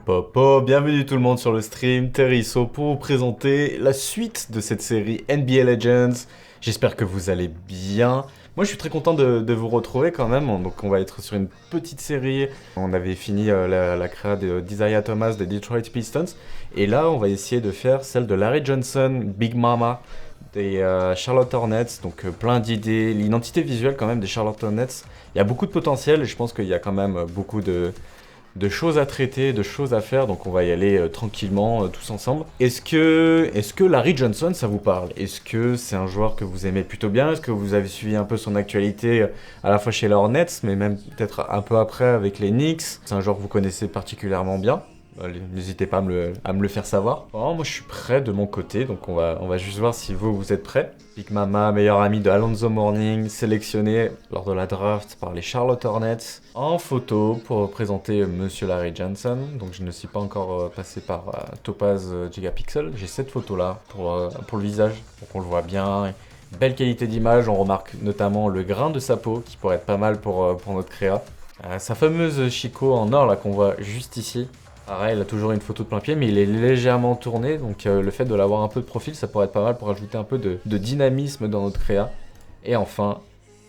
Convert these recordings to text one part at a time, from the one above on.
Popo, bienvenue tout le monde sur le stream, Terrisso pour vous présenter la suite de cette série NBA Legends. J'espère que vous allez bien. Moi je suis très content de vous retrouver quand même, donc on va être sur une petite série. On avait fini la créa de d'Isaiah Thomas des Detroit Pistons, et là on va essayer de faire celle de Larry Johnson, Big Mama, des Charlotte Hornets, donc plein d'idées, l'identité visuelle quand même des Charlotte Hornets. Il y a beaucoup de potentiel et je pense qu'il y a quand même beaucoup de choses à traiter, de choses à faire, donc on va y aller tranquillement tous ensemble. Est-ce que Larry Johnson ça vous parle? Est-ce que c'est un joueur que vous aimez plutôt bien? Est-ce que vous avez suivi un peu son actualité à la fois chez les Hornets, mais même peut-être un peu après avec les Knicks? C'est un joueur que vous connaissez particulièrement bien. N'hésitez pas à me le faire savoir. Oh, moi je suis prêt de mon côté, donc on va juste voir si vous êtes prêts. Big Mama, meilleur ami de Alonzo Mourning, sélectionné lors de la draft par les Charlotte Hornets, en photo pour présenter Monsieur Larry Johnson. Donc je ne suis pas encore passé par Topaz Gigapixel. J'ai cette photo là pour le visage, pour qu'on le voit bien. Belle qualité d'image, on remarque notamment le grain de sa peau qui pourrait être pas mal pour notre créa. Sa fameuse Chico en or là qu'on voit juste ici. Pareil, il a toujours une photo de plein pied, mais il est légèrement tourné, donc le fait de l'avoir un peu de profil, ça pourrait être pas mal pour ajouter un peu de dynamisme dans notre créa. Et enfin,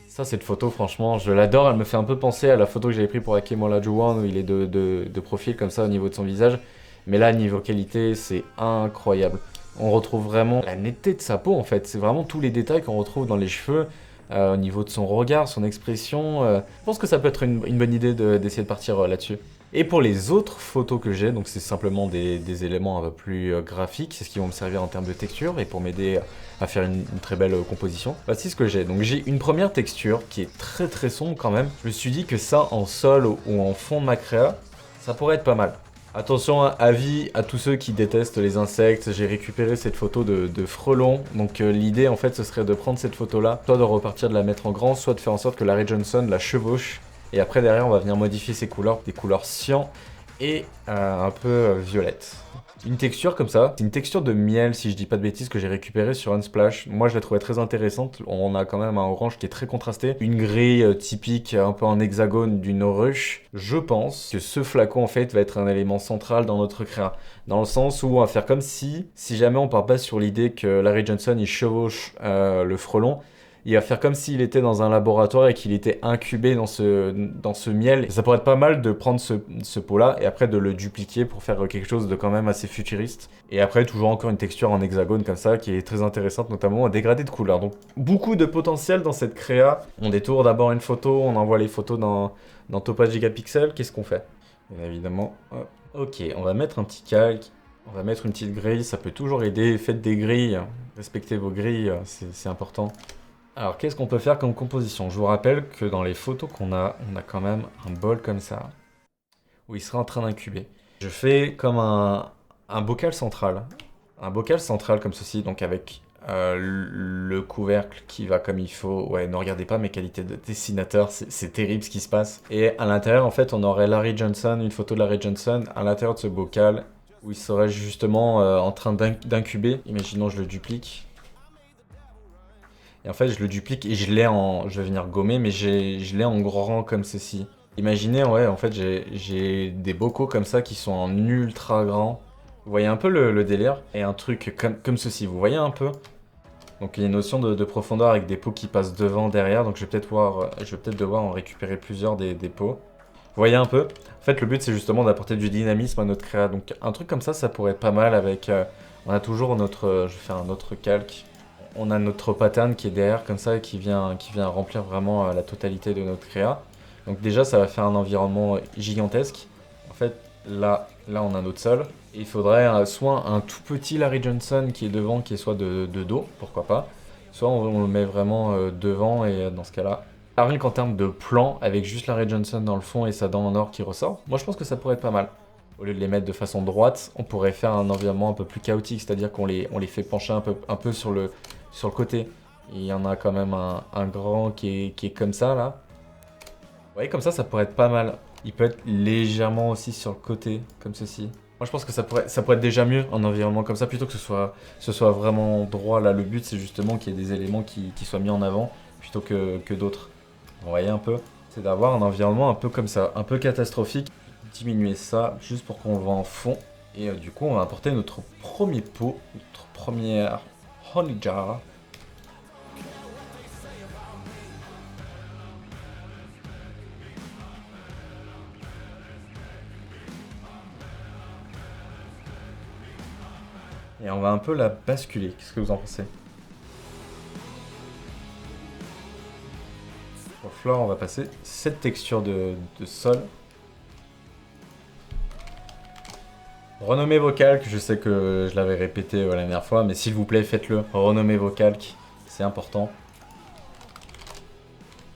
ça cette photo, franchement, je l'adore, elle me fait un peu penser à la photo que j'avais prise pour Hakeem Olajuwon, où il est de profil comme ça au niveau de son visage. Mais là, niveau qualité, c'est incroyable. On retrouve vraiment la netteté de sa peau, en fait. C'est vraiment tous les détails qu'on retrouve dans les cheveux, au niveau de son regard, son expression. Je pense que ça peut être une bonne idée d'essayer de partir là-dessus. Et pour les autres photos que j'ai, donc c'est simplement des éléments un peu plus graphiques, c'est ce qui vont me servir en termes de texture et pour m'aider à faire une très belle composition. Voici ce que j'ai. Donc j'ai une première texture qui est très très sombre quand même. Je me suis dit que ça en sol ou en fond de ma créa, ça pourrait être pas mal. Attention, avis à tous ceux qui détestent les insectes, j'ai récupéré cette photo de frelon. Donc l'idée en fait ce serait de prendre cette photo là, soit de repartir de la mettre en grand, soit de faire en sorte que Larry Johnson la chevauche. Et après derrière on va venir modifier ses couleurs, des couleurs cyan et un peu violette. Une texture comme ça, c'est une texture de miel si je dis pas de bêtises que j'ai récupérée sur Unsplash. Moi je la trouvais très intéressante, on a quand même un orange qui est très contrasté. Une grille typique un peu en hexagone d'une ruche. Je pense que ce flacon en fait va être un élément central dans notre créa. Dans le sens où on va faire comme si jamais on part pas sur l'idée que Larry Johnson il chevauche le frelon, il va faire comme s'il était dans un laboratoire et qu'il était incubé dans ce miel. Et ça pourrait être pas mal de prendre ce pot-là et après de le dupliquer pour faire quelque chose de quand même assez futuriste. Et après, toujours encore une texture en hexagone comme ça qui est très intéressante, notamment un dégradé de couleurs. Donc, beaucoup de potentiel dans cette créa. On détourne d'abord une photo, on envoie les photos dans Topaz Gigapixel. Qu'est-ce qu'on fait? Bien évidemment, hop. Ok, on va mettre un petit calque. On va mettre une petite grille, ça peut toujours aider. Faites des grilles, respectez vos grilles, c'est important. Alors, qu'est-ce qu'on peut faire comme composition? Je vous rappelle que dans les photos qu'on a, on a quand même un bol comme ça, où il sera en train d'incuber. Je fais comme un bocal central. Un bocal central comme ceci, donc avec le couvercle qui va comme il faut. Ouais, ne regardez pas mes qualités de dessinateur, c'est terrible ce qui se passe. Et à l'intérieur, en fait, on aurait Larry Johnson, une photo de Larry Johnson, à l'intérieur de ce bocal, où il serait justement en train d'incuber. Imaginons, je le duplique. Et en fait, je le duplique et je vais venir gommer, mais je l'ai en grand comme ceci. Imaginez, ouais, en fait, j'ai des bocaux comme ça qui sont en ultra grand. Vous voyez un peu le délire? Et un truc comme ceci, vous voyez un peu? Donc il y a une notion de profondeur avec des pots qui passent devant, derrière, donc je vais peut-être devoir en récupérer plusieurs des pots. Vous voyez un peu? En fait, le but, c'est justement d'apporter du dynamisme à notre créa. Donc un truc comme ça pourrait être pas mal avec... on a toujours notre... je vais faire un autre calque. On a notre pattern qui est derrière comme ça et qui vient remplir vraiment la totalité de notre créa. Donc déjà ça va faire un environnement gigantesque. En fait là on a notre sol. Et il faudrait soit un tout petit Larry Johnson qui est devant, qui est soit de dos, pourquoi pas. Soit on le met vraiment devant et dans ce cas-là. Rien qu'en termes de plan, avec juste Larry Johnson dans le fond et sa dent en or qui ressort, moi je pense que ça pourrait être pas mal. Au lieu de les mettre de façon droite, on pourrait faire un environnement un peu plus chaotique, c'est-à-dire qu'on les fait pencher un peu sur le côté. Il y en a quand même un grand qui est comme ça là. Vous voyez, comme ça pourrait être pas mal. Il peut être légèrement aussi sur le côté, comme ceci. Moi je pense que ça pourrait être déjà mieux un environnement comme ça, plutôt que ce soit vraiment droit. Là le but c'est justement qu'il y ait des éléments qui soient mis en avant, plutôt que d'autres. Vous voyez un peu? C'est d'avoir un environnement un peu comme ça, un peu catastrophique. diminuer ça juste pour qu'on le voit en fond. Et du coup, on va importer notre premier pot, notre première honey jar. Et on va un peu la basculer. Qu'est-ce que vous en pensez? Au floor, on va passer cette texture de sol. Renommez vos calques, je sais que je l'avais répété la dernière fois, mais s'il vous plaît, faites-le. Renommez vos calques, c'est important.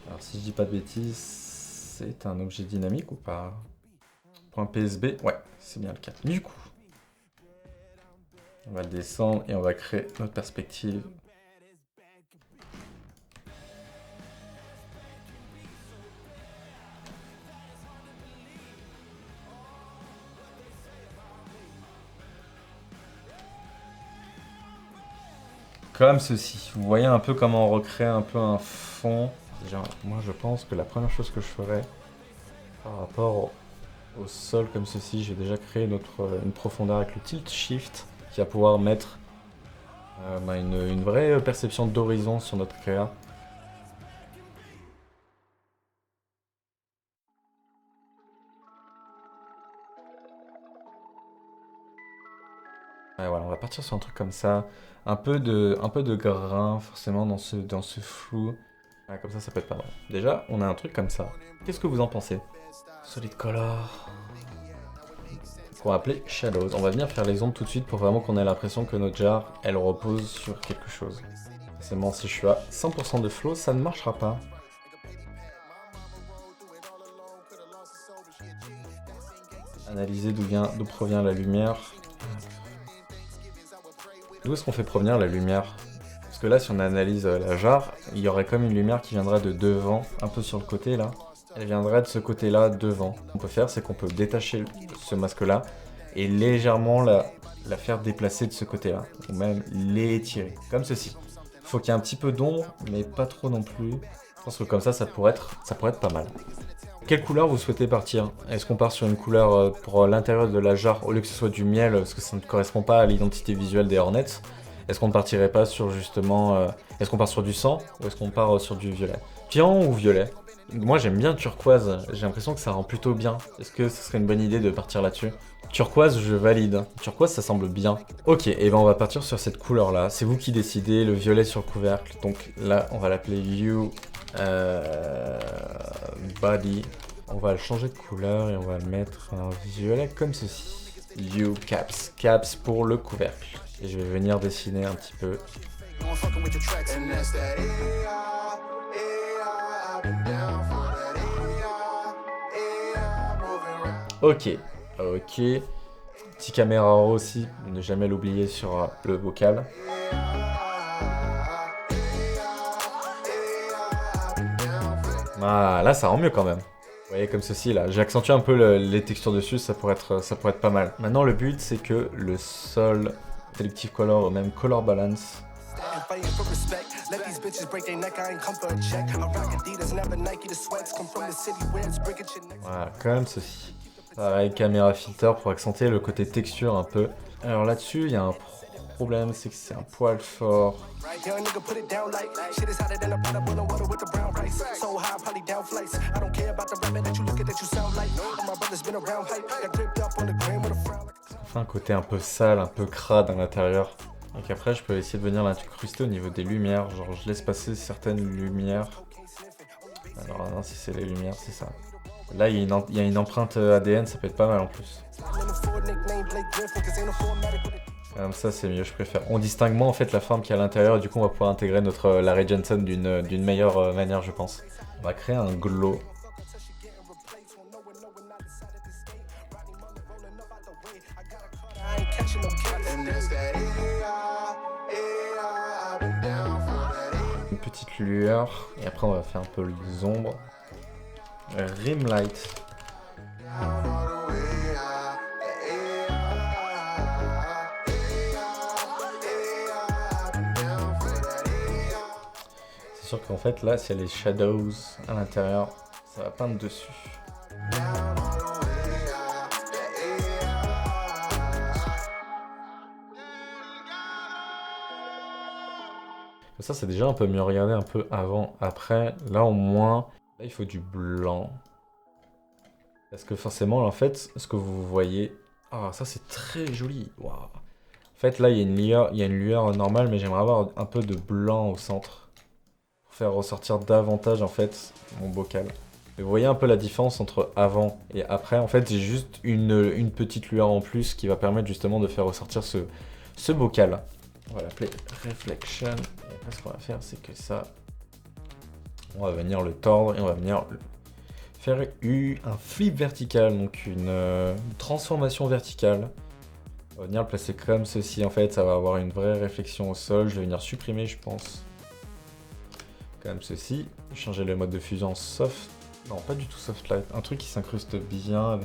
Alors si je dis pas de bêtises, c'est un objet dynamique ou pas? Point PSB, ouais, c'est bien le cas. Du coup, on va le descendre et on va créer notre perspective. Comme ceci. Vous voyez un peu comment on recrée un peu un fond. Déjà, moi je pense que la première chose que je ferais par rapport au sol comme ceci, j'ai déjà créé une profondeur avec le tilt shift qui va pouvoir mettre une vraie perception d'horizon sur notre créa. Ouais, voilà, on va partir sur un truc comme ça. Un peu de grain forcément dans ce flou. Ouais, comme ça peut être pas mal. Déjà, on a un truc comme ça. Qu'est-ce que vous en pensez? Solid color. Qu'on va appeler Shadows. On va venir faire les ombres tout de suite pour vraiment qu'on ait l'impression que notre jar, elle repose sur quelque chose. Forcément, si je suis à 100% de flow, ça ne marchera pas. Analyser d'où provient la lumière. D'où est-ce qu'on fait provenir la lumière? Parce que là, si on analyse la jarre, il y aurait comme une lumière qui viendrait de devant, un peu sur le côté là. Elle viendrait de ce côté-là, devant. Ce qu'on peut faire, c'est qu'on peut détacher ce masque-là et légèrement la faire déplacer de ce côté-là. Ou même l'étirer, comme ceci. Faut qu'il y ait un petit peu d'ombre, mais pas trop non plus. Je pense que comme ça pourrait être pas mal. Quelle couleur vous souhaitez partir? Est-ce qu'on part sur une couleur pour l'intérieur de la jarre, au lieu que ce soit du miel, parce que ça ne correspond pas à l'identité visuelle des Hornets? Est-ce qu'on ne partirait pas sur justement... est-ce qu'on part sur du sang, ou est-ce qu'on part sur du violet? Cyan ou violet? Moi j'aime bien turquoise, j'ai l'impression que ça rend plutôt bien. Est-ce que ce serait une bonne idée de partir là-dessus? Turquoise, je valide. Turquoise, ça semble bien. Ok, et ben on va partir sur cette couleur-là. C'est vous qui décidez, le violet sur le couvercle. Donc là, on va l'appeler You Body. On va le changer de couleur et on va le mettre en violet comme ceci. You Caps. Caps pour le couvercle. Et je vais venir dessiner un petit peu. Ok, ok. Petit caméra aussi, ne jamais l'oublier sur le vocal. Ah, là ça rend mieux quand même. Vous voyez comme ceci là, j'ai accentué un peu les textures dessus, ça pourrait être pas mal. Maintenant le but c'est que le sol, selective color ou même color balance. Voilà, comme ceci. Pareil, caméra filter pour accentuer le côté texture un peu. Alors là-dessus, il y a un problème, c'est que c'est un poil fort. On fait un côté un peu sale, un peu crade à l'intérieur. Donc après, je peux essayer de venir l'incruster au niveau des lumières. Genre, je laisse passer certaines lumières. Alors, non, si c'est les lumières, c'est ça. Là, il y a une empreinte ADN, ça peut être pas mal en plus. Comme ça, c'est mieux, je préfère. On distingue moins en fait la forme qu'il y a à l'intérieur, et du coup, on va pouvoir intégrer notre Larry Johnson d'une meilleure manière, je pense. On va créer un glow. Une petite lueur, et après, on va faire un peu les ombres. Rim light. C'est sûr qu'en fait là, s'il y a les shadows à l'intérieur, ça va peindre dessus. Ça, c'est déjà un peu mieux. Regardez un peu avant, après. Là, au moins, là, il faut du blanc. Parce que forcément, en fait, ce que vous voyez... Ah, ça, c'est très joli. Waouh. En fait, là, il y a une lueur normale, mais j'aimerais avoir un peu de blanc au centre. Pour faire ressortir davantage, en fait, mon bocal. Et vous voyez un peu la différence entre avant et après. En fait, j'ai juste une petite lueur en plus qui va permettre justement de faire ressortir ce bocal. On va l'appeler Reflection. Et après, ce qu'on va faire, c'est que ça, on va venir le tordre et on va venir faire un flip vertical, donc une transformation verticale. On va venir le placer comme ceci. En fait, ça va avoir une vraie réflexion au sol. Je vais venir supprimer, je pense, comme ceci. Changer le mode de fusion en soft. Non, pas du tout soft light. Un truc qui s'incruste bien.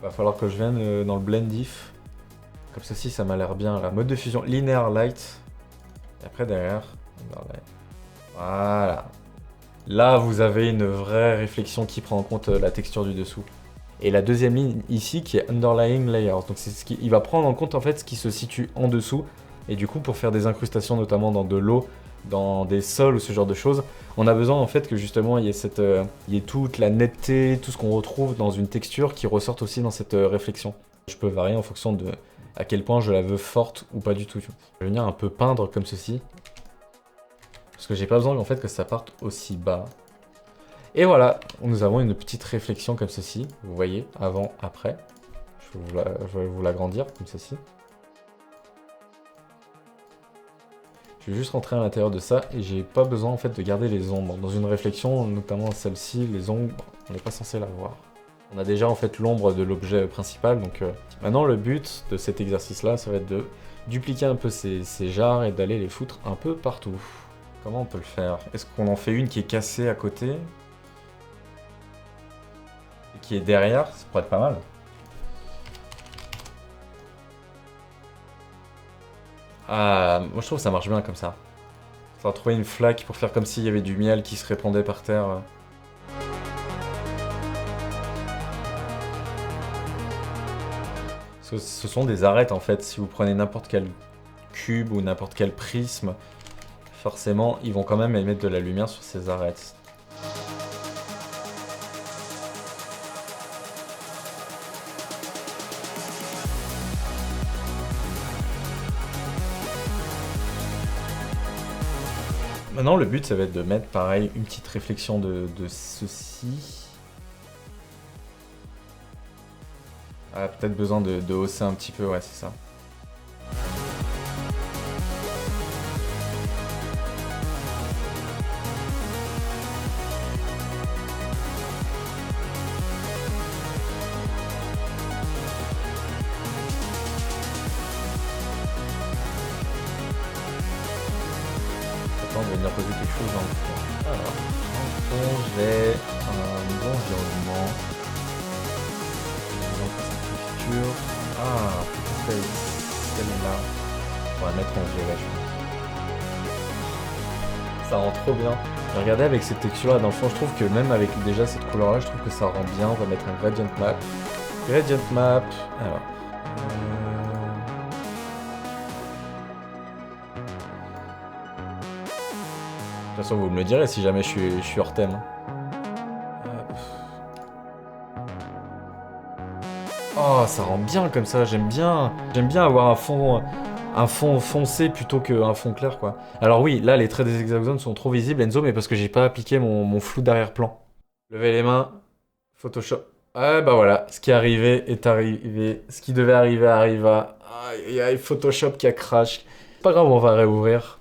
Va falloir que je vienne dans le blend diff. Comme ceci, ça m'a l'air bien. La mode de fusion linear light. Et après derrière, voilà. Là, vous avez une vraie réflexion qui prend en compte la texture du dessous. Et la deuxième ligne ici qui est underlying layers. Donc c'est ce qui, il va prendre en compte en fait ce qui se situe en dessous. Et du coup, pour faire des incrustations, notamment dans de l'eau, dans des sols ou ce genre de choses, on a besoin en fait que justement il y ait toute la netteté, tout ce qu'on retrouve dans une texture qui ressorte aussi dans cette réflexion. Je peux varier en fonction de à quel point je la veux forte ou pas du tout. Je vais venir un peu peindre comme ceci. Parce que j'ai pas besoin en fait que ça parte aussi bas. Et voilà, nous avons une petite réflexion comme ceci. Vous voyez, avant, après. Je vais vous l'agrandir comme ceci. Je vais juste rentrer à l'intérieur de ça et j'ai pas besoin en fait de garder les ombres. Dans une réflexion, notamment celle-ci, les ombres, on n'est pas censé la voir. On a déjà en fait l'ombre de l'objet principal, donc maintenant le but de cet exercice-là, ça va être de dupliquer un peu ces jarres et d'aller les foutre un peu partout. Comment on peut le faire? Est-ce qu'on en fait une qui est cassée à côté? Et qui est derrière? Ça pourrait être pas mal. Ah, moi je trouve que ça marche bien comme ça. Ça va trouver une flaque pour faire comme s'il y avait du miel qui se répandait par terre. Ce sont des arêtes en fait. Si vous prenez n'importe quel cube ou n'importe quel prisme, forcément ils vont quand même émettre de la lumière sur ces arêtes. Maintenant, le but, ça va être de mettre, pareil, une petite réflexion de ceci. Ah, peut-être besoin de hausser un petit peu, ouais, c'est ça. De venir poser quelque chose dans le fond. Alors, dans le fond, j'ai un bon environnement. Texture. Ah, peut-être celle-là. On va la mettre en violet, je pense. Ça rend trop bien. Regardez avec cette texture-là, dans le fond, je trouve que même avec déjà cette couleur-là, je trouve que ça rend bien. On va mettre un gradient map. Gradient map. Alors. De toute façon, vous me le direz si jamais je suis hors thème. Oh, ça rend bien comme ça, j'aime bien. J'aime bien avoir un fond foncé plutôt qu'un fond clair, quoi. Alors oui, là, les traits des hexagones sont trop visibles, Enzo, mais parce que j'ai pas appliqué mon flou d'arrière-plan. Levez les mains. Photoshop. Ah bah voilà, ce qui est arrivé est arrivé. Ce qui devait arriver arriva. Aïe, aïe, Photoshop qui a crash. Pas grave, on va réouvrir.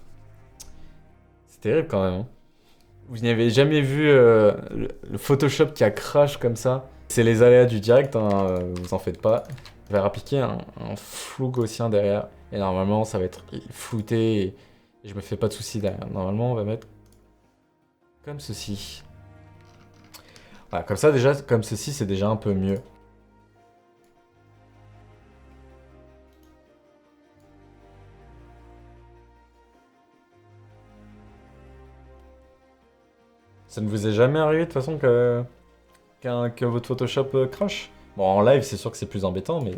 C'est terrible quand même. Hein. Vous n'y avez jamais vu le Photoshop qui a crash comme ça? C'est les aléas du direct, hein, vous en faites pas. Je vais appliquer un flou gaussien derrière. Et normalement, ça va être flouté et je me fais pas de soucis derrière. Normalement, on va mettre comme ceci. Voilà, comme ça, déjà, comme ceci, c'est déjà un peu mieux. Ça ne vous est jamais arrivé de toute façon que votre Photoshop crash? Bon, en live, c'est sûr que c'est plus embêtant, mais...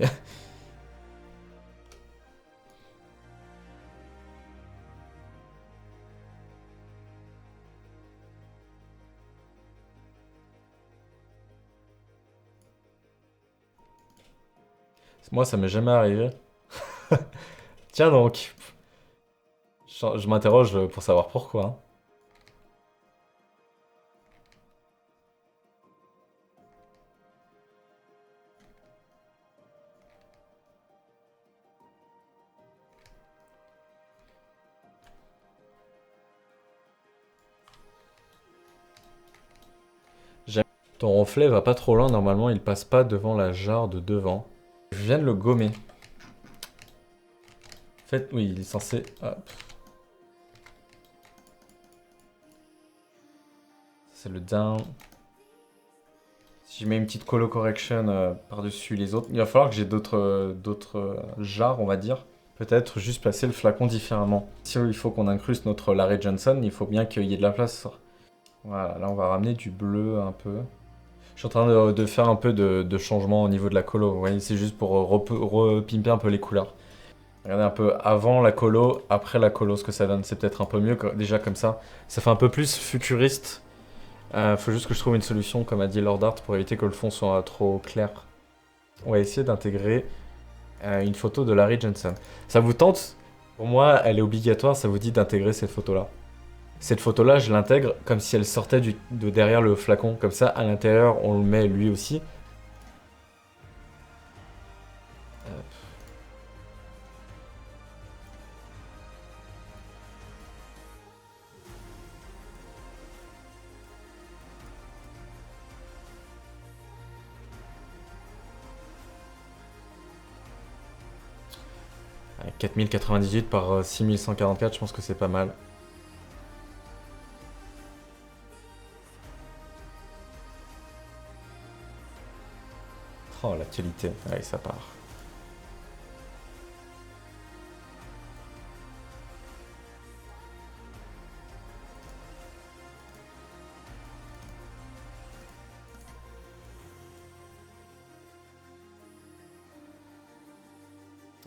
Moi, ça m'est jamais arrivé. Tiens donc, je m'interroge pour savoir pourquoi, hein. J'aime- Ton reflet va pas trop loin, normalement il passe pas devant la jarre de devant. Je viens de le gommer. En fait, oui, il est censé... Hop. C'est le down. Si je mets une petite color correction par-dessus les autres, il va falloir que j'ai d'autres jarres, on va dire. Peut-être juste placer le flacon différemment. Si il faut qu'on incruste notre Larry Johnson, il faut bien qu'il y ait de la place. Voilà, là on va ramener du bleu un peu. Je suis en train de faire un peu de changement au niveau de la colo. Vous voyez, c'est juste pour repimper un peu les couleurs. Regardez un peu avant la colo, après la colo, ce que ça donne. C'est peut-être un peu mieux déjà comme ça. Ça fait un peu plus futuriste. Faut juste que je trouve une solution, comme a dit Lord Art, pour éviter que le fond soit trop clair. On va essayer d'intégrer une photo de Larry Johnson. Ça vous tente? Pour moi, elle est obligatoire, ça vous dit d'intégrer cette photo-là. Cette photo-là, je l'intègre comme si elle sortait de derrière le flacon. Comme ça, à l'intérieur, on le met lui aussi. Euh, 4098 par 6144, je pense que c'est pas mal. Oh, la qualité. Allez, ça part.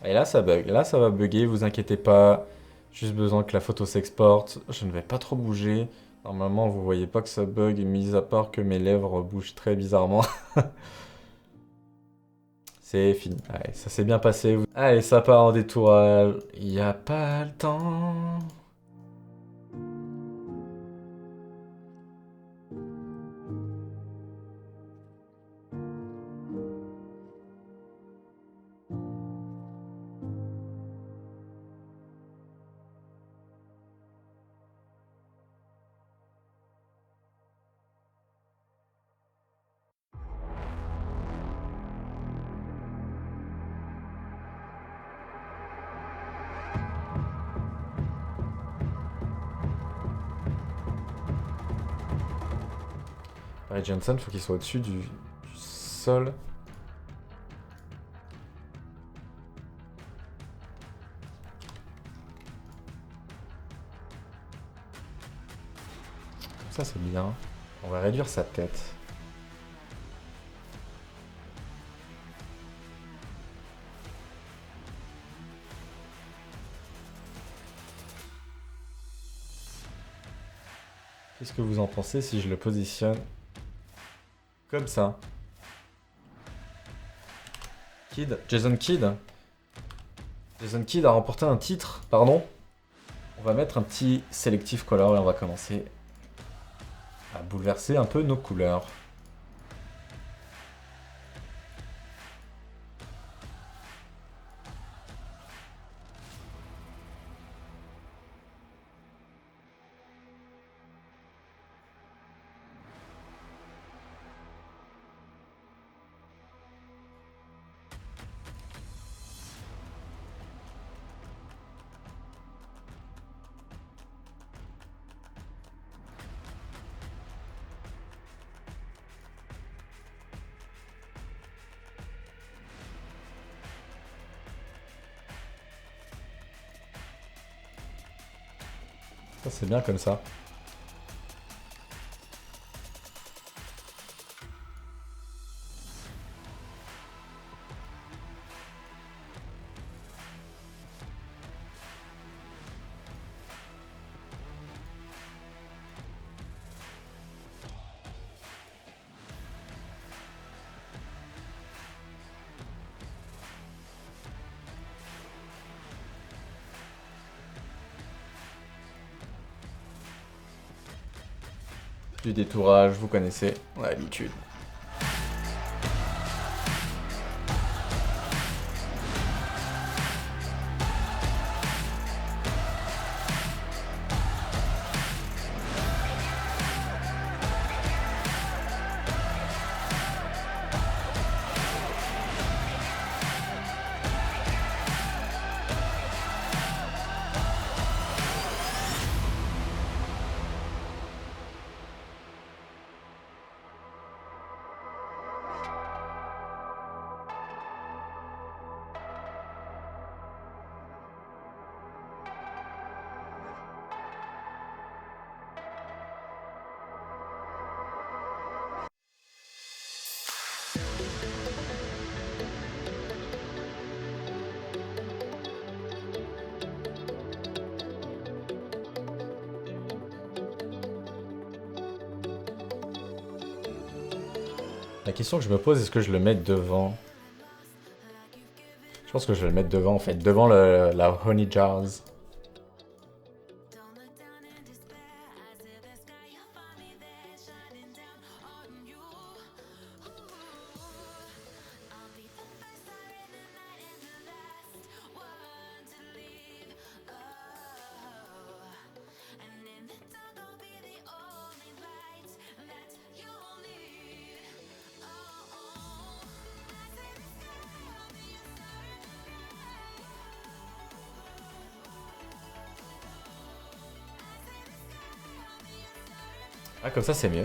Et là, ça bug. Là, ça va bugger, vous inquiétez pas. Juste besoin que la photo s'exporte. Je ne vais pas trop bouger. Normalement, vous voyez pas que ça bug, mis à part que mes lèvres bougent très bizarrement. C'est fini. Allez, ça s'est bien passé. Allez, ça part en détourage. Y a pas le temps. Barry Johnson, faut qu'il soit au-dessus du sol. Comme ça, c'est bien. On va réduire sa tête. Qu'est-ce que vous en pensez si je le positionne comme ça? Kidd, Jason Kidd. Jason Kidd a remporté un titre, pardon. On va mettre un petit selective color et on va commencer à bouleverser un peu nos couleurs. Ça c'est bien comme ça. Du détourage, vous connaissez, on a l'habitude. La question que je me pose, est-ce que je le mets devant? Je pense que je vais le mettre devant en fait, devant la Honey Jars. Ah, comme ça c'est mieux.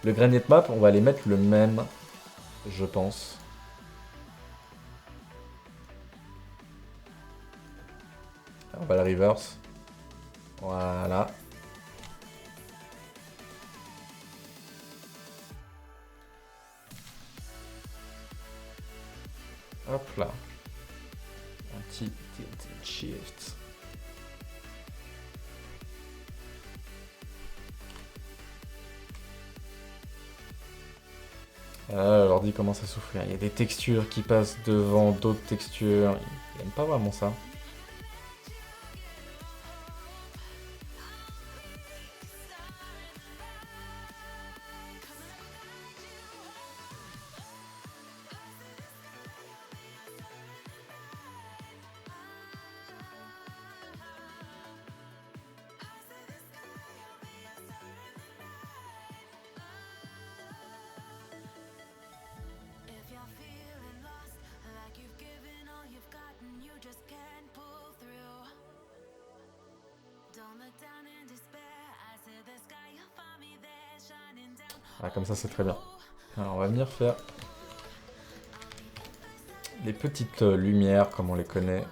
Le Granite Map, on va les mettre le même, je pense. On va le reverse. Voilà. Hop là. Un petit tilt shift. Ah, l'ordi commence à souffrir. Il y a des textures qui passent devant d'autres textures. Il aime pas vraiment ça. Ah, comme ça c'est très bien. Alors on va venir faire les petites lumières comme on les connaît.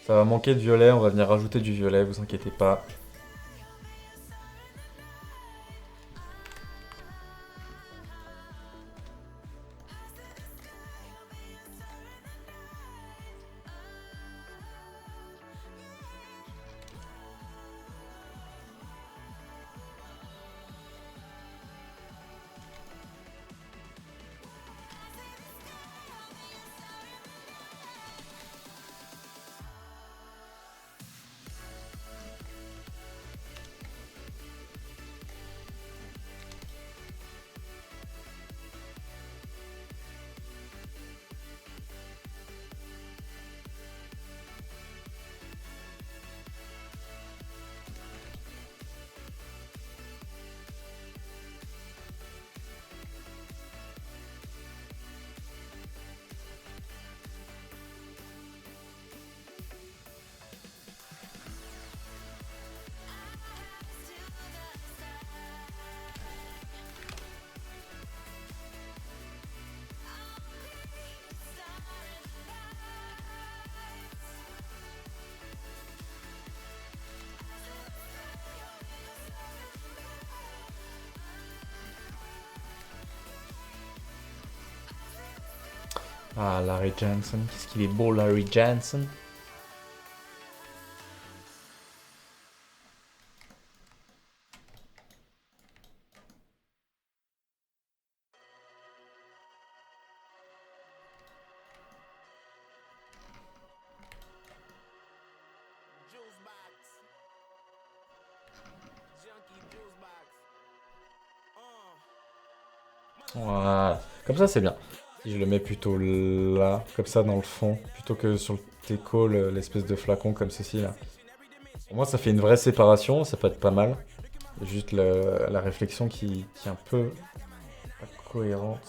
Ça va manquer de violet, on va venir rajouter du violet, vous inquiétez pas. Ah, Larry Johnson, qu'est-ce qu'il est beau, Larry Johnson. Voilà. Comme ça, c'est bien. Si je le mets plutôt là, comme ça dans le fond, plutôt que sur le déco, l'espèce de flacon comme ceci là. Pour moi, ça fait une vraie séparation, ça peut être pas mal. Juste la réflexion qui est un peu pas cohérente.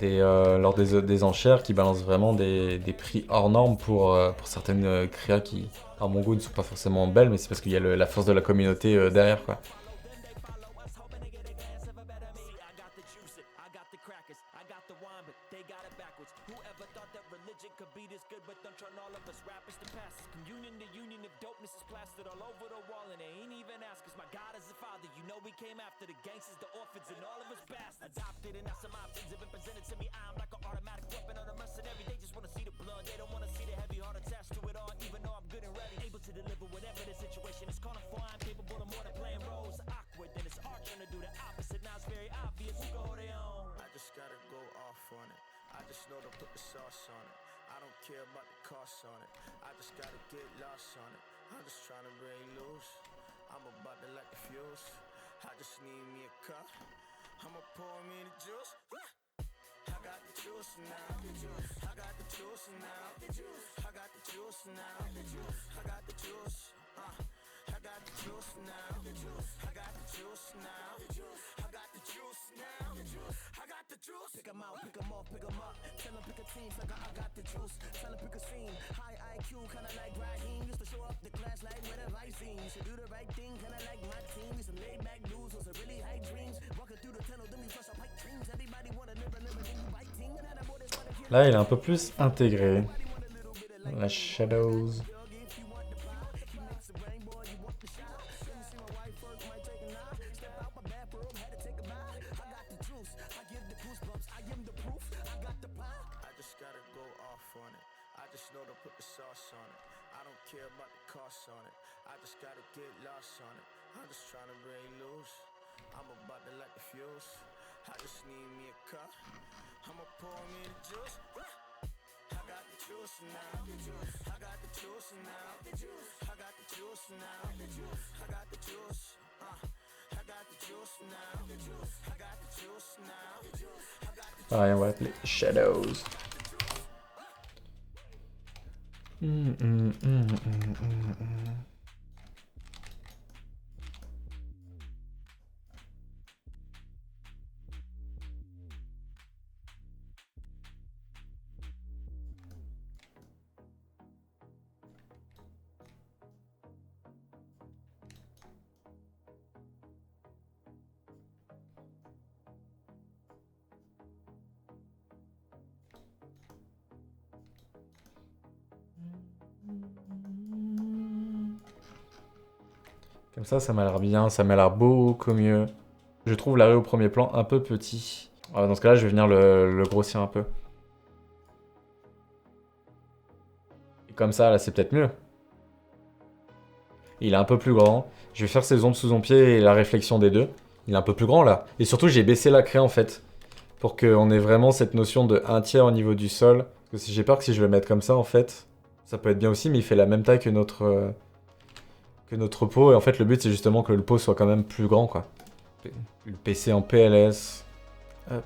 Lors des enchères qui balancent vraiment des prix hors normes pour certaines créas qui, à mon goût, ne sont pas forcément belles, mais c'est parce qu'il y a la force de la communauté derrière, quoi. Là, il est un peu plus intégré. La Shadows. Pareil, on va l'appeler Shadows. Comme ça m'a l'air bien, ça m'a l'air beaucoup mieux. Je trouve l'arrêt au premier plan un peu petit. Dans ce cas-là, je vais venir le grossir un peu. Et comme ça, là, c'est peut-être mieux. Il est un peu plus grand. Je vais faire ses ombres sous son pied et la réflexion des deux. Il est un peu plus grand, là. Et surtout, j'ai baissé la craie, en fait. Pour qu'on ait vraiment cette notion de 1/3 au niveau du sol. Parce que j'ai peur que si je le mette comme ça, en fait, ça peut être bien aussi, mais il fait la même taille que notre pot. Et en fait, le but, c'est justement que le pot soit quand même plus grand, quoi. Le PC en PLS. Hop.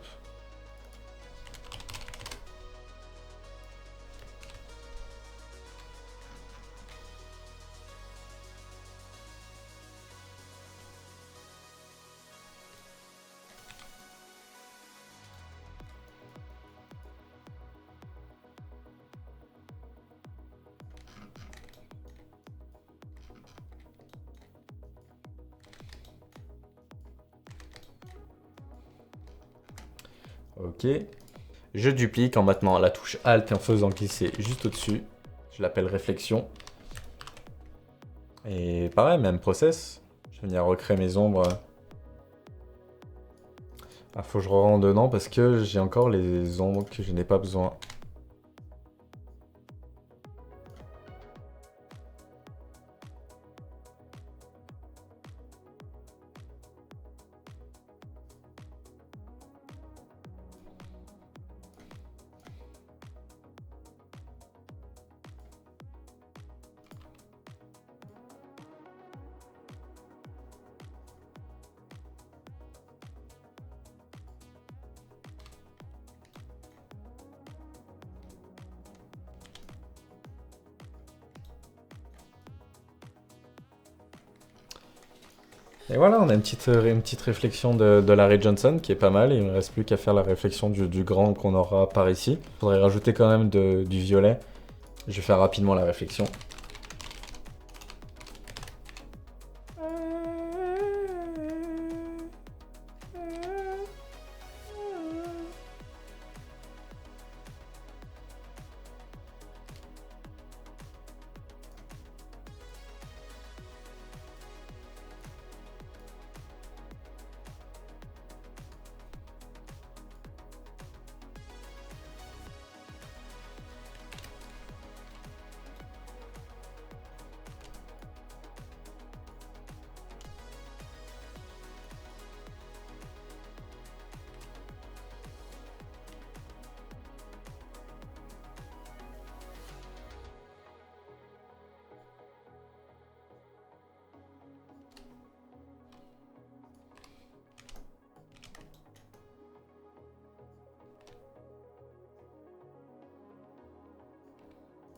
Ok. Je duplique en maintenant la touche Alt et en faisant glisser juste au-dessus. Je l'appelle réflexion. Et pareil, même process. Je vais venir recréer mes ombres. Ah, faut que je rentre dedans parce que j'ai encore les ombres que je n'ai pas besoin. Et voilà, on a une petite réflexion de Larry Johnson qui est pas mal. Il ne me reste plus qu'à faire la réflexion du grand qu'on aura par ici. Il faudrait rajouter quand même du violet. Je vais faire rapidement la réflexion.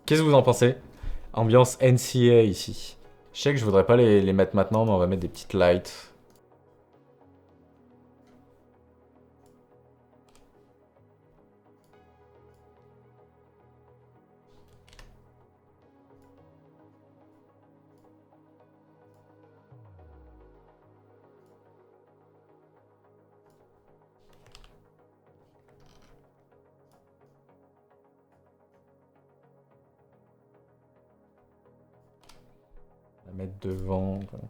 Qu'est-ce que vous en pensez? Ambiance NCA ici. Je sais que je voudrais pas les mettre maintenant, mais on va mettre des petites lights. On va mettre devant. Voilà.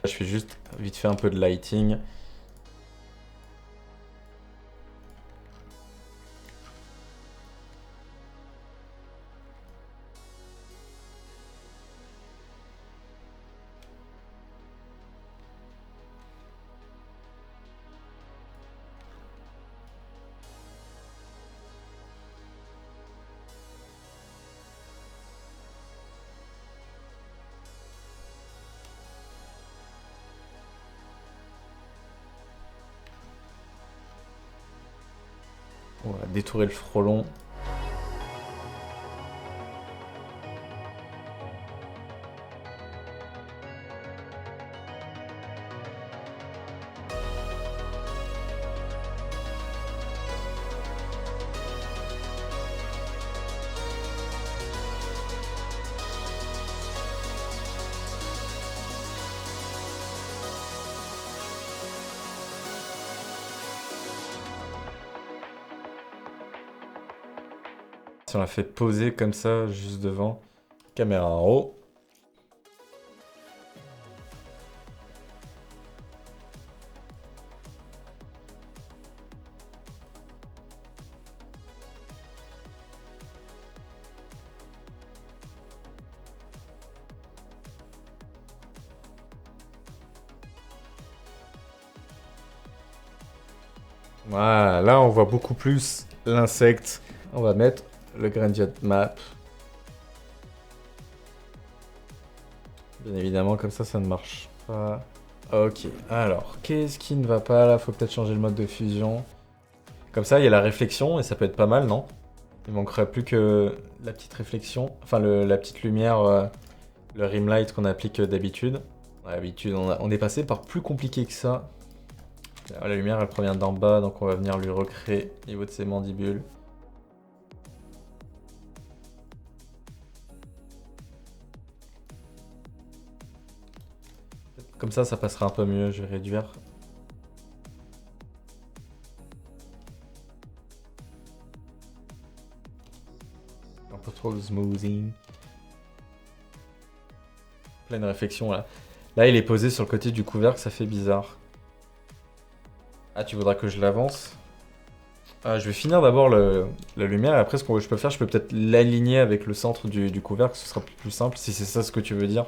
Je fais juste vite fait un peu de lighting. On va détourer le frelon. Si on la fait poser comme ça, juste devant. Caméra en haut. Voilà, là on voit beaucoup plus l'insecte. On va mettre le gradient map. Bien évidemment, comme ça ne marche pas. Ok, alors, qu'est-ce qui ne va pas là? Faut peut-être changer le mode de fusion. Comme ça, il y a la réflexion et ça peut être pas mal, non? Il manquerait plus que la petite réflexion, enfin la petite lumière, le rim light qu'on applique d'habitude. Ouais, d'habitude, on est passé par plus compliqué que ça. Alors, la lumière, elle provient d'en bas, donc on va venir lui recréer au niveau de ses mandibules. Comme ça passera un peu mieux, je vais réduire. Un peu trop de smoothing. Pleine réflexion là. Là, il est posé sur le côté du couvercle, ça fait bizarre. Ah, tu voudras que je l'avance? Je vais finir d'abord la lumière et après ce que je peux faire, je peux peut-être l'aligner avec le centre du couvercle, ce sera plus simple si c'est ça ce que tu veux dire.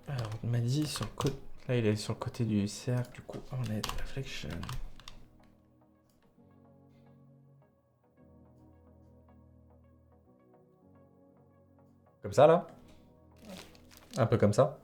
Alors, on m'a dit sur le côté... Là, il est sur le côté du cercle, du coup, on est reflection. Comme ça, là? Un peu comme ça.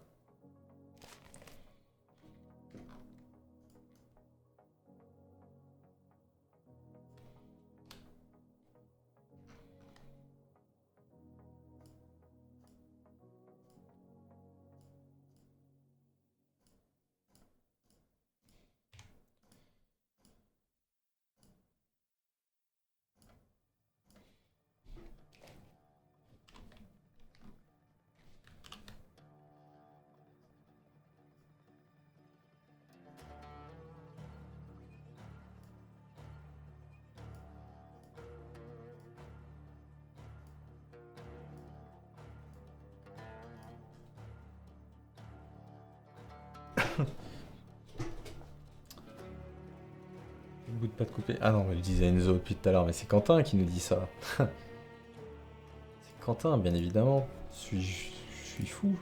Le bout de pas de coupé. Ah non, il disait Enzo depuis tout à l'heure, mais c'est Quentin qui nous dit ça. C'est Quentin, bien évidemment. Je suis fou.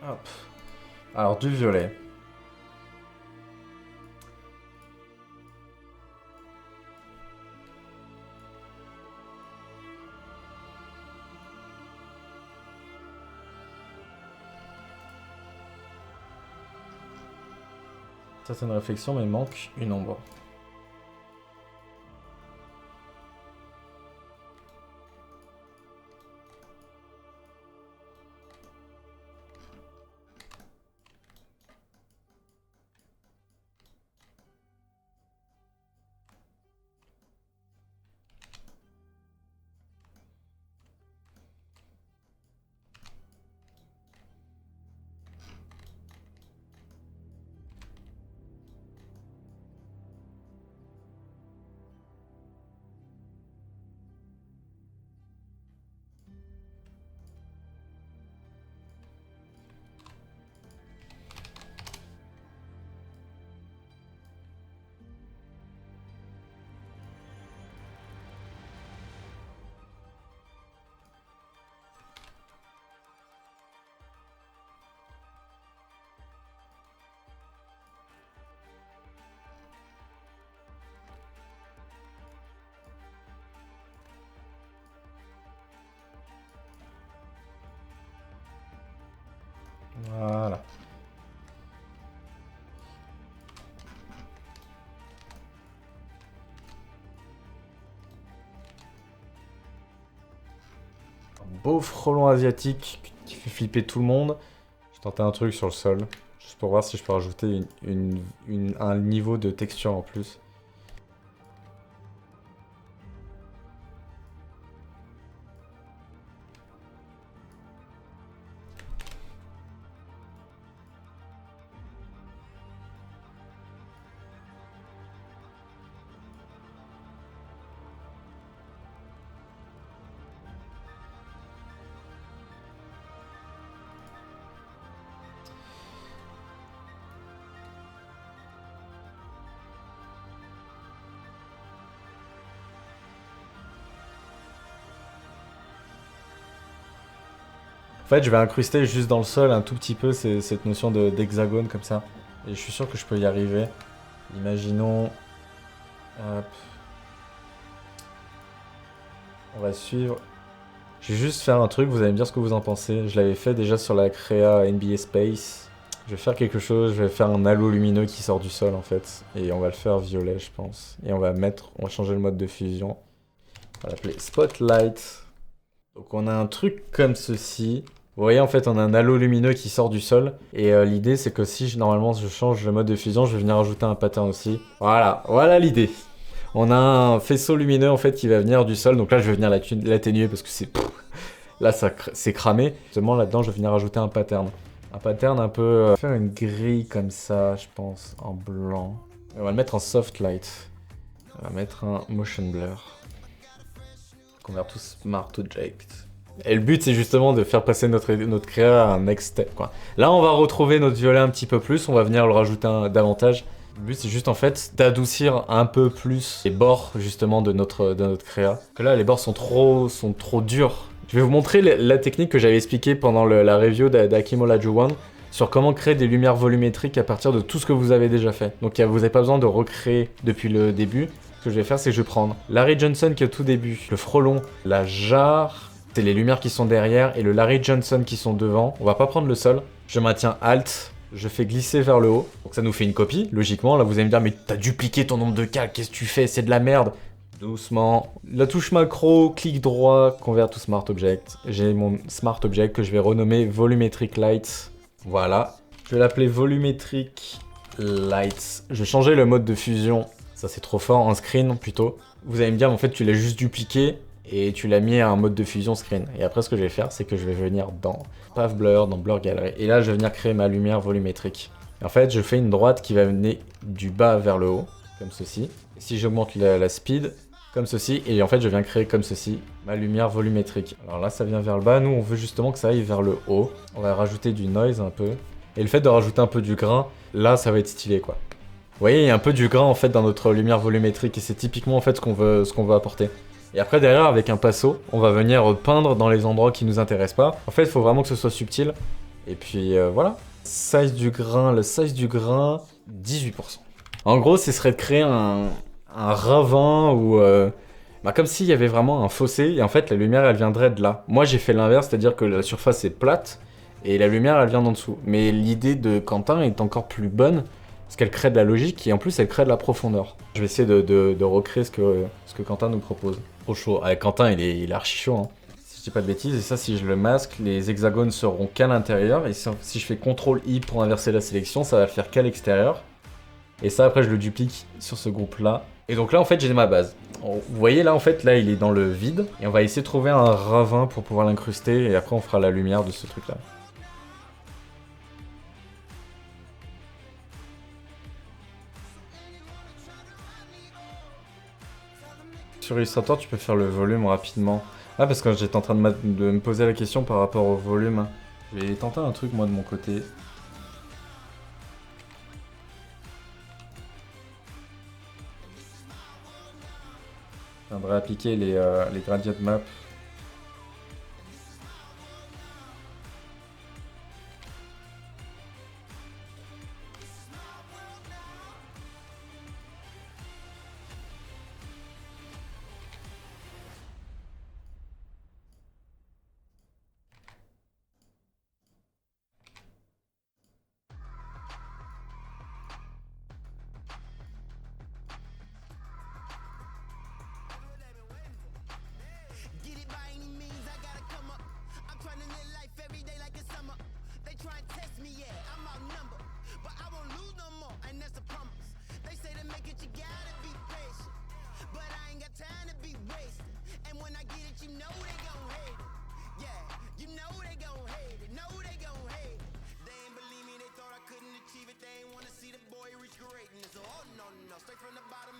Hop. Alors, du violet. Certaines réflexions, mais manque une ombre. Voilà. Un beau frelon asiatique qui fait flipper tout le monde. Je tentais un truc sur le sol. Juste pour voir si je peux rajouter un niveau de texture en plus. En fait, je vais incruster juste dans le sol un tout petit peu cette notion d'hexagone comme ça. Et je suis sûr que je peux y arriver. Imaginons... Hop. On va suivre. Je vais juste faire un truc, vous allez me dire ce que vous en pensez. Je l'avais fait déjà sur la créa NBA Space. Je vais faire quelque chose, je vais faire un halo lumineux qui sort du sol en fait. Et on va le faire violet, je pense. Et on va changer le mode de fusion. On va l'appeler Spotlight. Donc on a un truc comme ceci. Vous voyez en fait on a un halo lumineux qui sort du sol. Et l'idée c'est que si normalement je change le mode de fusion, je vais venir ajouter un pattern aussi. Voilà l'idée. On a un faisceau lumineux en fait qui va venir du sol. Donc là je vais venir l'atténuer parce que c'est... Là c'est cramé. Justement là-dedans je vais venir ajouter un pattern. Un pattern un peu... faire une grille comme ça je pense en blanc. Et on va le mettre en soft light. On va mettre un motion blur. Convert to smart object. Et le but c'est justement de faire passer notre créa à un next step quoi. Là on va retrouver notre violet un petit peu plus, on va venir le rajouter davantage. Le but c'est juste en fait d'adoucir un peu plus les bords justement de notre créa. Que là les bords sont trop durs. Je vais vous montrer la technique que j'avais expliquée pendant la review d'Akimo Juwan sur comment créer des lumières volumétriques à partir de tout ce que vous avez déjà fait. Donc vous n'avez pas besoin de recréer depuis le début. Ce que je vais faire, c'est que je vais prendre Larry Johnson qui est au tout début, le frelon, la jarre, c'est les lumières qui sont derrière, et le Larry Johnson qui sont devant. On va pas prendre le sol. Je maintiens Alt, je fais glisser vers le haut. Donc ça nous fait une copie, logiquement. Là, vous allez me dire, mais t'as dupliqué ton nombre de calques, qu'est-ce que tu fais? C'est de la merde. Doucement. La touche macro, clic droit, convert to smart object. J'ai mon smart object que je vais renommer Volumetric Light. Voilà. Je vais l'appeler Volumetric Lights. Je vais changer le mode de fusion. Ça c'est trop fort, en screen plutôt. Vous allez me dire, en fait, tu l'as juste dupliqué et tu l'as mis à un mode de fusion screen. Et après, ce que je vais faire, c'est que je vais venir dans Path Blur, dans Blur Gallery. Et là, je vais venir créer ma lumière volumétrique. Et en fait, je fais une droite qui va venir du bas vers le haut, comme ceci. Et si j'augmente la speed, comme ceci, et en fait, je viens créer comme ceci ma lumière volumétrique. Alors là, ça vient vers le bas. Nous, on veut justement que ça aille vers le haut. On va rajouter du noise un peu. Et le fait de rajouter un peu du grain, là, ça va être stylé, quoi. Vous voyez, il y a un peu du grain en fait dans notre lumière volumétrique et c'est typiquement en fait ce qu'on veut apporter. Et après derrière avec un pinceau, on va venir peindre dans les endroits qui nous intéressent pas. En fait, il faut vraiment que ce soit subtil. Et puis voilà. Size du grain, le size du grain, 18%. En gros, ce serait de créer un ravin ou comme s'il y avait vraiment un fossé et en fait la lumière elle viendrait de là. Moi j'ai fait l'inverse, c'est-à-dire que la surface est plate et la lumière elle vient d'en dessous. Mais l'idée de Quentin est encore plus bonne. Parce qu'elle crée de la logique et en plus elle crée de la profondeur. Je vais essayer de recréer ce que Quentin nous propose. Trop chaud. Ah, Quentin il est archi chaud. Hein. Si je dis pas de bêtises, et ça si je le masque, les hexagones seront qu'à l'intérieur. Et si je fais CTRL-I pour inverser la sélection, ça va le faire qu'à l'extérieur. Et ça après je le duplique sur ce groupe là. Et donc là en fait j'ai ma base. Vous voyez là en fait là il est dans le vide. Et on va essayer de trouver un ravin pour pouvoir l'incruster. Et après on fera la lumière de ce truc là. Sur Illustrator, tu peux faire le volume rapidement. Ah, parce que j'étais en train de me poser la question par rapport au volume. Je vais tenter un truc, moi, de mon côté. Je viendrai appliquer les gradient maps.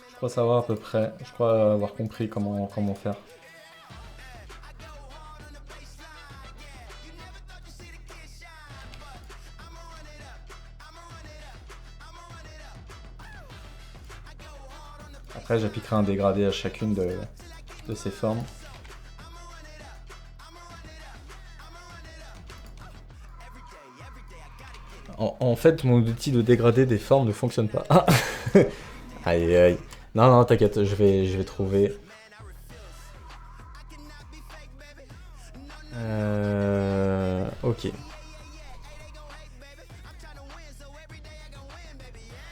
Je crois savoir à peu près, je crois avoir compris comment faire. Après j'appliquerai un dégradé à chacune de ces formes. En fait, mon outil de dégradé des formes ne fonctionne pas. Ah aïe aïe. Non, non, t'inquiète, je vais trouver. Ok.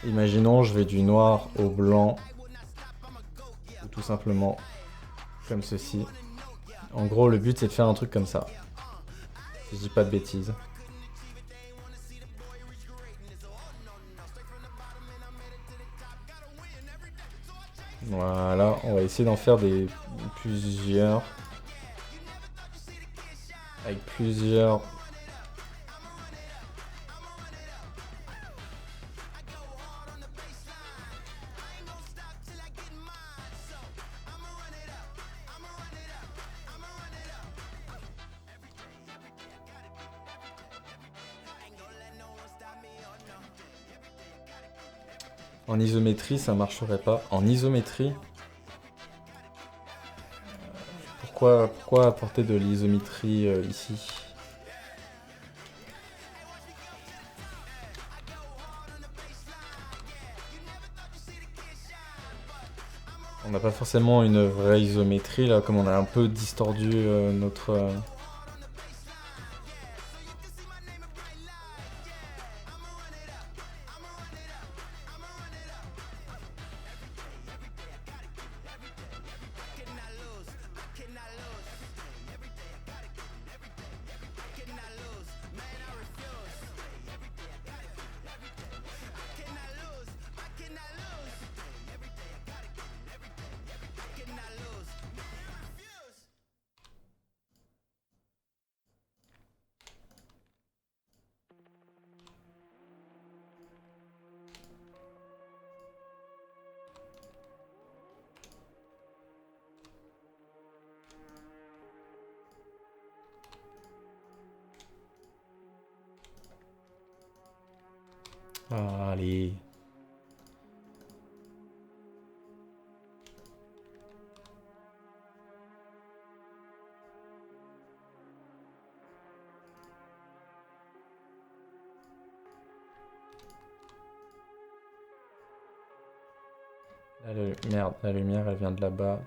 Imaginons, je vais du noir au blanc. Ou tout simplement comme ceci. En gros, le but c'est de faire un truc comme ça. Si je dis pas de bêtises. Voilà, on va essayer d'en faire plusieurs. Avec plusieurs. En isométrie, ça marcherait pas. En isométrie, pourquoi apporter de l'isométrie ici? On n'a pas forcément une vraie isométrie là, comme on a un peu distordu notre... Ah, allez. Merde, la lumière elle vient de là-bas.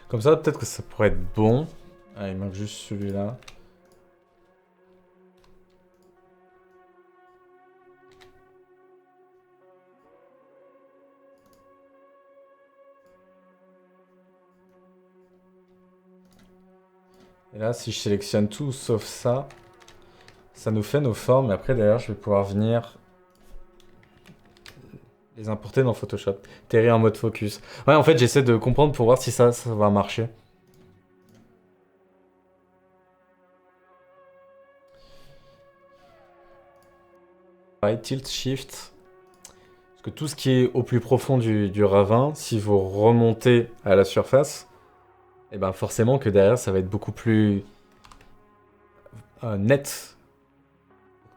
Comme ça, peut-être que ça pourrait être bon. Ah, il manque juste celui-là. Et là, si je sélectionne tout sauf ça, ça nous fait nos formes. Et après, d'ailleurs, je vais pouvoir venir les importer dans Photoshop. Terry en mode focus. Ouais, en fait, j'essaie de comprendre pour voir si ça va marcher. Right, tilt, shift. Parce que tout ce qui est au plus profond du ravin, si vous remontez à la surface, et ben forcément que derrière, ça va être beaucoup plus net.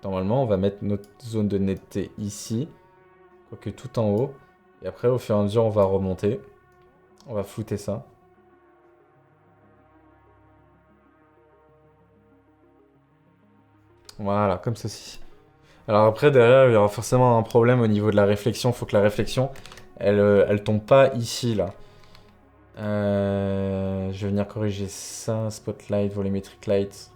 Normalement, on va mettre notre zone de netteté ici. Quoique tout en haut. Et après, au fur et à mesure, on va remonter. On va flouter ça. Voilà, comme ceci. Alors après, derrière, il y aura forcément un problème au niveau de la réflexion. Il faut que la réflexion, elle tombe pas ici, là. Je vais venir corriger ça. Spotlight, volumetric light.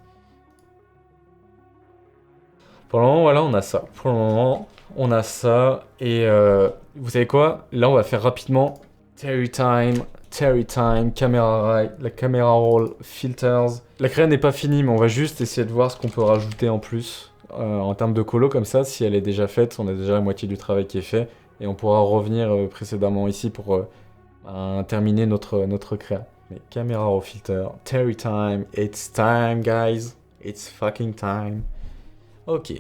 Pour le moment, voilà, on a ça. Pour le moment, on a ça. Et vous savez quoi? Là, on va faire rapidement Terry Time, la caméra roll, filters. La créa n'est pas finie, mais on va juste essayer de voir ce qu'on peut rajouter en plus. En termes de colo, comme ça, si elle est déjà faite, on a déjà la moitié du travail qui est fait. Et on pourra revenir précédemment ici pour terminer notre créa. Mais caméra roll, filter, Terry Time, it's time, guys. It's fucking time. Ok.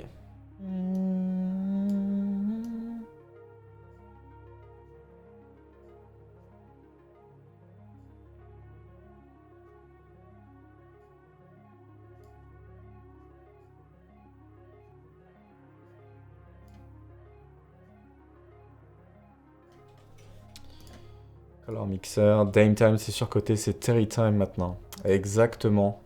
Color mixer, Dame Time c'est surcoté, c'est Terry Time maintenant. Exactement.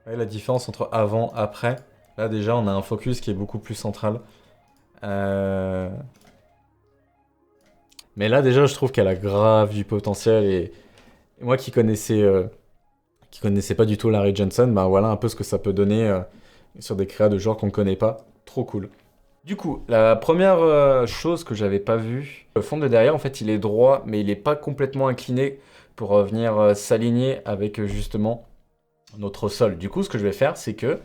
Ouais, la différence entre avant, après. Là déjà on a un focus qui est beaucoup plus central. Mais là déjà je trouve qu'elle a grave du potentiel et moi qui connaissais pas du tout Larry Johnson, bah voilà un peu ce que ça peut donner sur des créas de genre qu'on ne connaît pas. Trop cool. Du coup, la première chose que j'avais pas vue, le fond de derrière en fait il est droit mais il est pas complètement incliné pour venir s'aligner avec justement notre sol. Du coup ce que je vais faire c'est que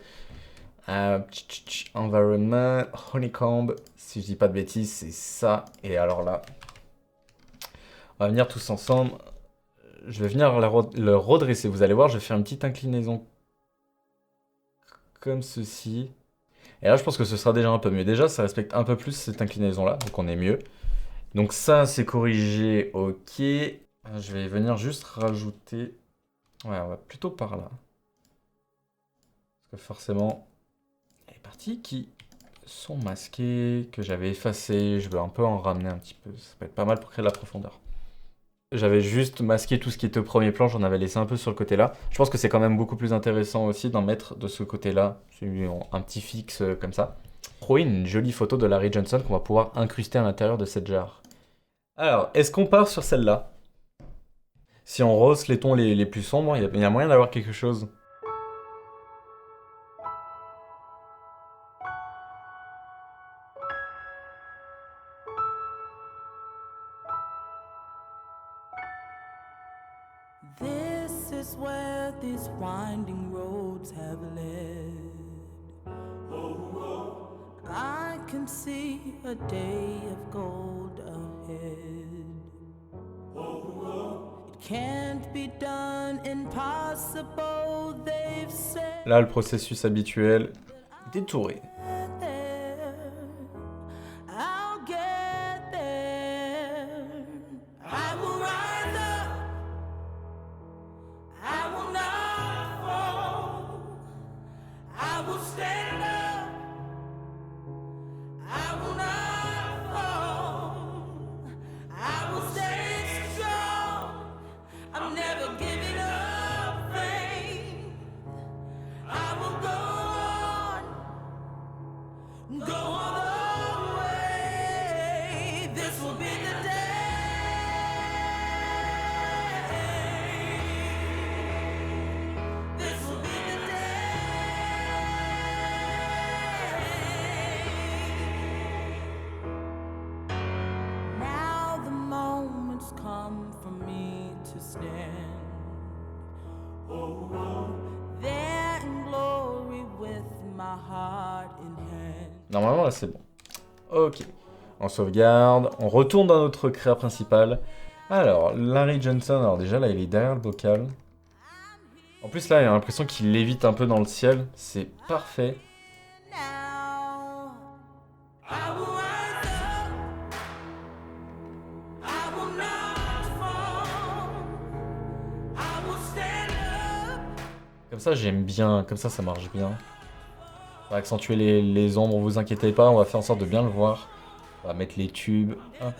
environment, honeycomb, si je dis pas de bêtises, c'est ça. Et alors là, on va venir tous ensemble. Je vais venir le redresser. Vous allez voir, je vais faire une petite inclinaison comme ceci. Et là, je pense que ce sera déjà un peu mieux. Déjà, ça respecte un peu plus cette inclinaison-là, donc on est mieux. Donc ça, c'est corrigé, ok. Je vais venir juste rajouter... Ouais, on va plutôt par là. Parce que forcément... les parties qui sont masquées, que j'avais effacées, je veux un peu en ramener un petit peu. Ça peut être pas mal pour créer de la profondeur. J'avais juste masqué tout ce qui était au premier plan, j'en avais laissé un peu sur le côté là. Je pense que c'est quand même beaucoup plus intéressant aussi d'en mettre de ce côté là, un petit fixe comme ça. Trouver une jolie photo de Larry Johnson qu'on va pouvoir incruster à l'intérieur de cette jarre. Alors, est-ce qu'on part sur celle-là? Si on rehausse les tons les plus sombres, il y a moyen d'avoir quelque chose. This is where these winding roads have led. I can see a day of gold ahead. It can't be done, impossible, they've said. Là, le processus habituel, détouré. I'll get there. I will rise up. I will not fall. I will stand up. I will not fall. I will stay strong. I'm never giving up faith. I will go all the way. This will be the day. This will be the day. Now the moment's come for me to stand. There in glory with my heart in hand. Normalement, là, c'est bon. Ok. On sauvegarde. On retourne dans notre créa principale. Alors, Larry Johnson. Alors déjà, là, il est derrière le bocal. En plus, là, il a l'impression qu'il lévite un peu dans le ciel. C'est parfait. Now I will rise up. I will not fall. I will stand up. Comme ça, j'aime bien. Comme ça marche bien. On va accentuer les ombres, vous inquiétez pas, on va faire en sorte de bien le voir. On va mettre les tubes. Hop.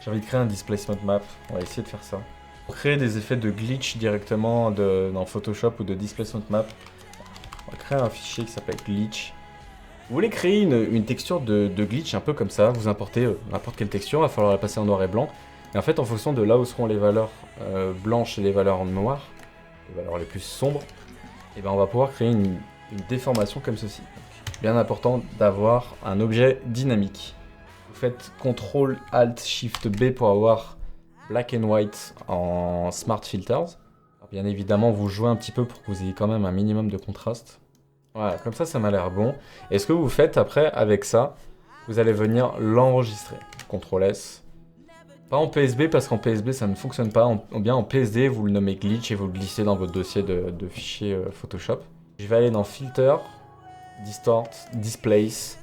J'ai envie de créer un displacement map. On va essayer de faire ça. Pour créer des effets de glitch directement dans Photoshop ou de displacement map, on va créer un fichier qui s'appelle glitch. Vous voulez créer une texture de glitch un peu comme ça, vous importez n'importe quelle texture, il va falloir la passer en noir et blanc. Et en fait, en fonction de là où seront les valeurs blanches et les valeurs noires, les valeurs les plus sombres, et ben on va pouvoir créer une déformation comme ceci. Donc, bien important d'avoir un objet dynamique. Vous faites CTRL ALT SHIFT B pour avoir Black and White en Smart Filters. Alors, bien évidemment, vous jouez un petit peu pour que vous ayez quand même un minimum de contraste. Voilà, comme ça m'a l'air bon. Et ce que vous faites après, avec ça, vous allez venir l'enregistrer. CTRL S. Pas en PSB, parce qu'en PSB, ça ne fonctionne pas. Bien en PSD, vous le nommez glitch et vous le glissez dans votre dossier de fichiers Photoshop. Je vais aller dans Filter, Distort, Displace.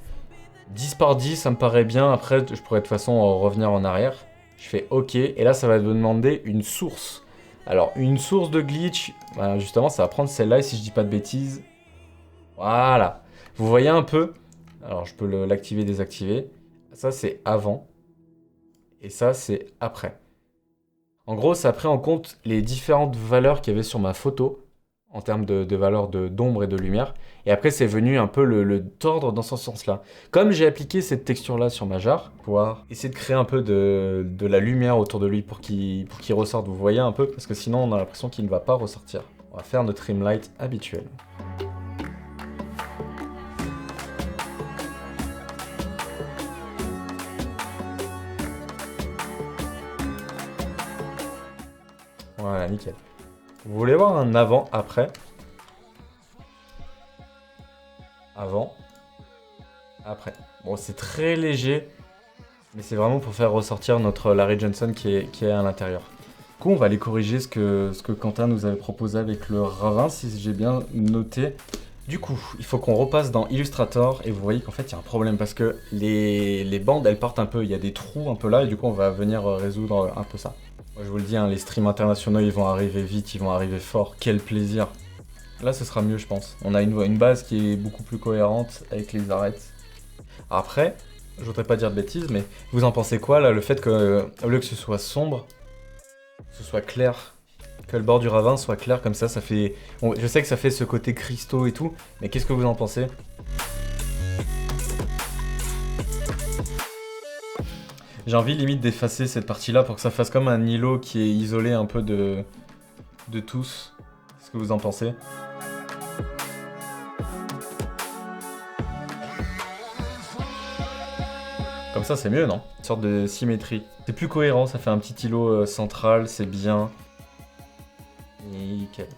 10 par 10, ça me paraît bien. Après, je pourrais de toute façon revenir en arrière. Je fais OK. Et là, ça va me demander une source. Alors, une source de glitch, ben justement, ça va prendre celle-là. Et si je dis pas de bêtises, voilà. Vous voyez un peu. Alors, je peux l'activer, désactiver. Ça, c'est avant. Et ça, c'est après. En gros, ça a pris en compte les différentes valeurs qu'il y avait sur ma photo en termes de valeurs d'ombre et de lumière. Et après, c'est venu un peu le tordre dans ce sens-là. Comme j'ai appliqué cette texture-là sur ma jarre, pour pouvoir essayer de créer un peu de la lumière autour de lui pour qu'il ressorte. Vous voyez un peu, parce que sinon, on a l'impression qu'il ne va pas ressortir. On va faire notre rim light habituel. Voilà, nickel. Vous voulez voir un avant-après? Avant. Après. Bon, c'est très léger, mais c'est vraiment pour faire ressortir notre Larry Johnson qui est à l'intérieur. Du coup, on va aller corriger ce que Quentin nous avait proposé avec le ravin, si j'ai bien noté. Du coup, il faut qu'on repasse dans Illustrator, et vous voyez qu'en fait, il y a un problème, parce que les bandes, elles partent un peu, il y a des trous un peu là, et du coup, on va venir résoudre un peu ça. Moi, je vous le dis, hein, les streams internationaux, ils vont arriver vite, ils vont arriver fort. Quel plaisir. Là, ce sera mieux, je pense. On a une base qui est beaucoup plus cohérente avec les arêtes. Après, je voudrais pas dire de bêtises, mais vous en pensez quoi, là, le fait que, au lieu que ce soit sombre, ce soit clair, que le bord du ravin soit clair comme ça fait... Bon, je sais que ça fait ce côté cristaux et tout, mais qu'est-ce que vous en pensez ? J'ai envie limite d'effacer cette partie-là pour que ça fasse comme un îlot qui est isolé un peu de tous. Qu'est-ce que vous en pensez? Comme ça, c'est mieux, non? Une sorte de symétrie. C'est plus cohérent, ça fait un petit îlot central, c'est bien. Nickel.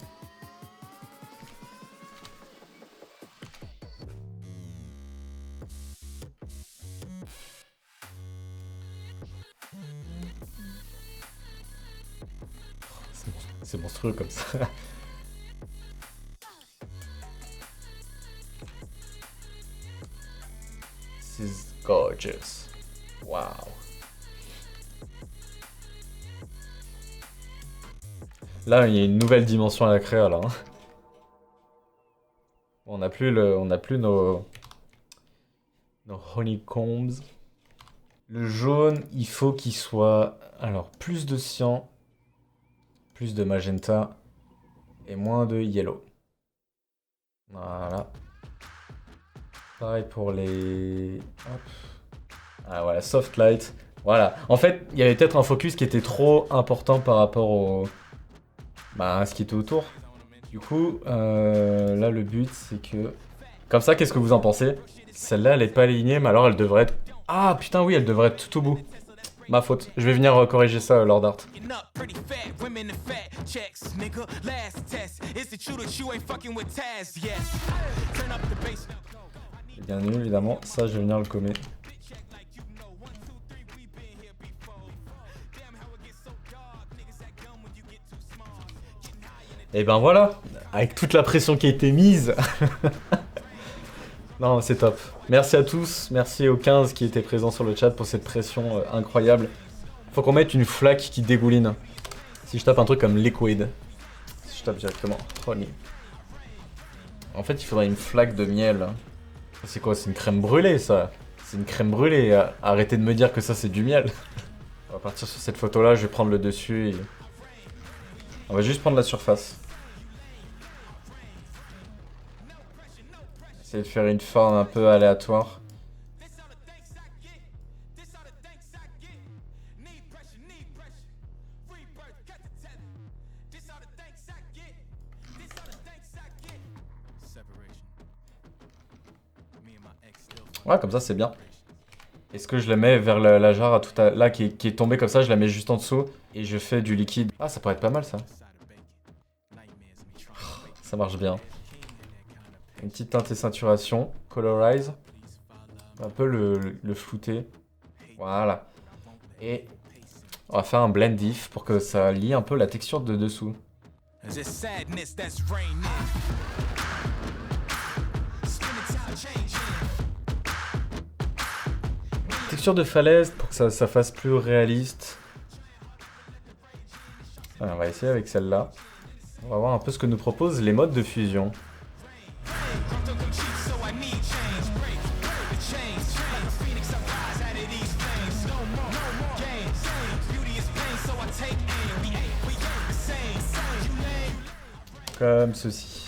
C'est monstrueux comme ça. This is gorgeous. Wow. Là, il y a une nouvelle dimension à la créa là. Hein. On n'a plus nos honeycombs. Le jaune, il faut qu'il soit alors plus de cyan, plus de magenta et moins de yellow. Voilà. Pareil pour les... Hop. Ah voilà, soft light. Voilà. En fait, il y avait peut-être un focus qui était trop important par rapport à ce qui était autour. Du coup, là le but c'est que... Comme ça, qu'est-ce que vous en pensez? Celle-là, elle est pas alignée, mais alors elle devrait être... Ah putain oui, elle devrait être tout au bout. Ma faute. Je vais venir corriger ça, Lord Art. C'est bien nul, évidemment. Ça, je vais venir le commer. Et ben voilà, avec toute la pression qui a été mise. Non, c'est top. Merci à tous, merci aux 15 qui étaient présents sur le chat pour cette pression incroyable. Faut qu'on mette une flaque qui dégouline. Si je tape un truc comme liquid. Si je tape directement honey. En fait, il faudrait une flaque de miel. C'est quoi? C'est une crème brûlée, ça. C'est une crème brûlée. Arrêtez de me dire que ça, c'est du miel. On va partir sur cette photo-là, je vais prendre le dessus et... On va juste prendre la surface. Essayer de faire une forme un peu aléatoire. Ouais, comme ça, c'est bien. Est-ce que je la mets vers la jarre là qui est tombée comme ça, je la mets juste en dessous et je fais du liquide. Ah, ça pourrait être pas mal ça. Ça marche bien. Une petite teinte et saturation. Colorize. Un peu le flouter. Voilà. Et on va faire un blend diff pour que ça lie un peu la texture de dessous. Texture de falaise pour que ça fasse plus réaliste. Allez, on va essayer avec celle-là. On va voir un peu ce que nous proposent les modes de fusion. Comme ceci.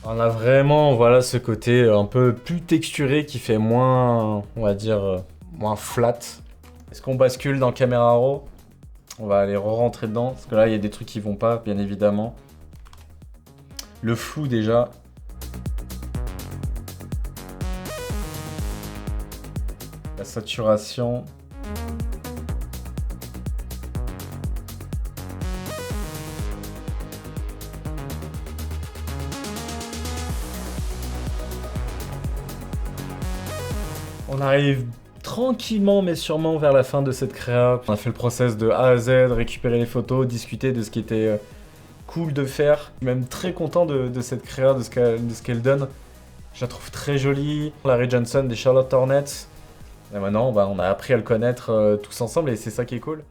On a vraiment, voilà, ce côté un peu plus texturé qui fait moins, on va dire, moins flat. Est-ce qu'on bascule dans Camera Raw? On va aller re-rentrer dedans, parce que là, il y a des trucs qui vont pas, bien évidemment. Le flou, déjà. La saturation. On arrive tranquillement mais sûrement vers la fin de cette créa. On a fait le process de A à Z, récupérer les photos, discuter de ce qui était cool de faire. Je suis même très content de cette créa, de ce qu'elle donne. Je la trouve très jolie. Larry Johnson des Charlotte Hornets. Et maintenant, on a appris à le connaître tous ensemble et c'est ça qui est cool.